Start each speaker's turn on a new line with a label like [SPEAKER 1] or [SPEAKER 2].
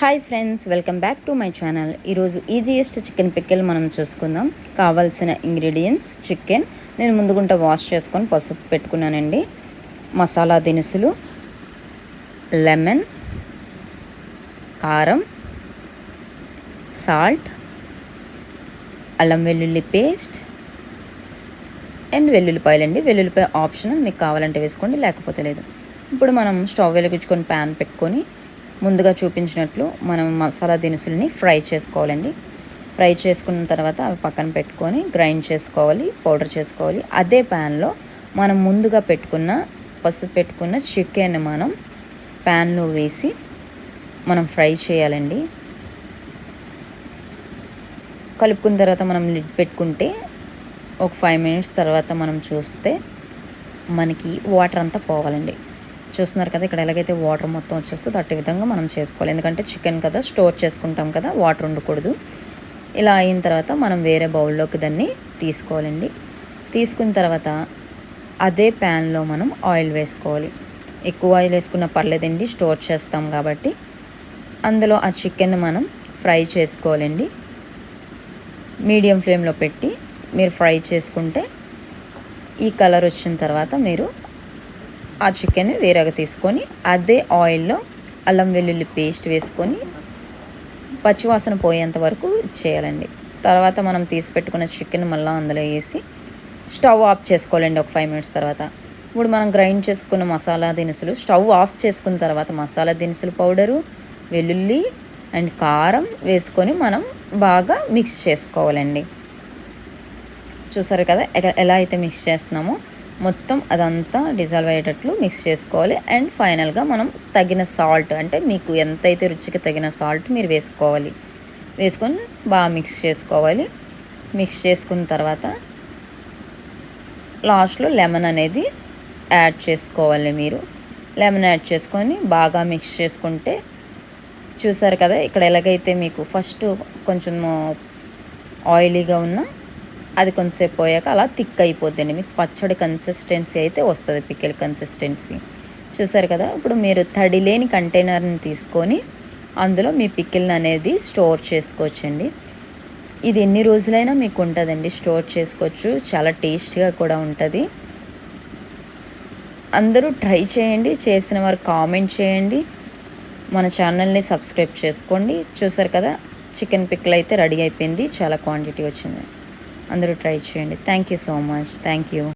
[SPEAKER 1] Hi friends, welcome back to my channel. ఈరోజు easiest chicken pickle మనం చూసుకుందాం. కావాల్సిన ఇంగ్రీడియంట్స్: చికెన్ నేను ముందుగుంట వాష్ చేసుకొని పసుపు పెట్టుకున్నానండి. మసాలా దినుసులు, లెమన్, కారం, సాల్ట్, అల్లం వెల్లుల్లి పేస్ట్ అండ్ వెల్లుల్లిపాయలు అండి. వెల్లుల్లిపాయ ఆప్షనల్, మీకు కావాలంటే వేసుకోండి, లేకపోతే లేదు. ఇప్పుడు మనం స్టవ్ వెలిగించుకొని ప్యాన్ పెట్టుకొని ముందుగా చూపించినట్లు మనం మసాలా దినుసులని ఫ్రై చేసుకోవాలండి. ఫ్రై చేసుకున్న తర్వాత అవి పక్కన పెట్టుకొని గ్రైండ్ చేసుకోవాలి, పౌడర్ చేసుకోవాలి. అదే ప్యాన్లో మనం ముందుగా పసుపు పెట్టుకున్న చికెన్ మనం ప్యాన్లో వేసి మనం ఫ్రై చేయాలండి. కలుపుకున్న తర్వాత మనం లిడ్ పెట్టుకుంటే ఒక 5 మినిట్స్ తర్వాత మనం చూస్తే మనకి వాటర్ అంతా పోవాలండి. చూస్తున్నారు కదా, ఇక్కడ ఎలాగైతే వాటర్ మొత్తం వచ్చేస్తుందో అట్టి విధంగా మనం చేసుకోవాలి. ఎందుకంటే చికెన్ కదా, స్టోర్ చేసుకుంటాం కదా, వాటర్ ఉండకూడదు. ఇలా అయిన తర్వాత మనం వేరే బౌల్లోకి దాన్ని తీసుకోవాలండి. తీసుకున్న తర్వాత అదే ప్యాన్లో మనం ఆయిల్ వేసుకోవాలి. ఎక్కువ ఆయిల్ వేసుకున్న పర్లేదండి, స్టోర్ చేస్తాం కాబట్టి. అందులో ఆ చికెన్ మనం ఫ్రై చేసుకోవాలండి. మీడియం ఫ్లేమ్లో పెట్టి మీరు ఫ్రై చేసుకుంటే ఈ కలర్ వచ్చిన తర్వాత మీరు ఆ చికెన్ వేరేగా తీసుకొని అదే ఆయిల్లో అల్లం వెల్లుల్లి పేస్ట్ వేసుకొని పచ్చివాసన పోయేంత వరకు చేయాలండి. తర్వాత మనం తీసి పెట్టుకున్న చికెన్ మళ్ళీ అందులో వేసి స్టవ్ ఆఫ్ చేసుకోవాలండి. ఒక 5 మినిట్స్ తర్వాత ఇప్పుడు మనం గ్రైండ్ చేసుకున్న మసాలా దినుసులు స్టవ్ ఆఫ్ చేసుకున్న తర్వాత మసాలా దినుసులు పౌడరు, వెల్లుల్లి అండ్ కారం వేసుకొని మనం బాగా మిక్స్ చేసుకోవాలండి. చూసారు కదా ఎలా అయితే మిక్స్ చేస్తున్నామో మొత్తం అదంతా డిజాల్వ్ అయ్యేటట్లు మిక్స్ చేసుకోవాలి. అండ్ ఫైనల్గా మనం తగిన సాల్ట్, అంటే మీకు ఎంతైతే రుచికి తగిన సాల్ట్ మీరు వేసుకొని బాగా మిక్స్ చేసుకోవాలి. మిక్స్ చేసుకున్న తర్వాత లాస్ట్లో లెమన్ అనేది యాడ్ చేసుకోవాలి. మీరు లెమన్ యాడ్ చేసుకొని బాగా మిక్స్ చేసుకుంటే చూసారు కదా, ఇక్కడ ఎలాగైతే మీకు ఫస్ట్ కొంచెం ఆయిలీగా ఉన్న అది కొంచెంసేపు పోయాక అలా థిక్ అయిపోద్దండి. మీకు పచ్చడి కన్సిస్టెన్సీ అయితే వస్తుంది, పికిల్ కన్సిస్టెన్సీ. చూసారు కదా, ఇప్పుడు మీరు తడి లేని కంటైనర్ని తీసుకొని అందులో మీ పికిల్ని అనేది స్టోర్ చేసుకోవచ్చండి. ఇది ఎన్ని రోజులైనా మీకు ఉంటుందండి, స్టోర్ చేసుకోవచ్చు. చాలా టేస్ట్గా కూడా ఉంటుంది. అందరూ ట్రై చేయండి. చేసిన వారు కామెంట్ చేయండి. మన ఛానల్ని సబ్స్క్రైబ్ చేసుకోండి. చూసారు కదా, చికెన్ పికిల్ అయితే రెడీ అయిపోయింది. చాలా క్వాంటిటీ వచ్చింది. అందరూ ట్రై చేయండి. Thank you so much. Thank you.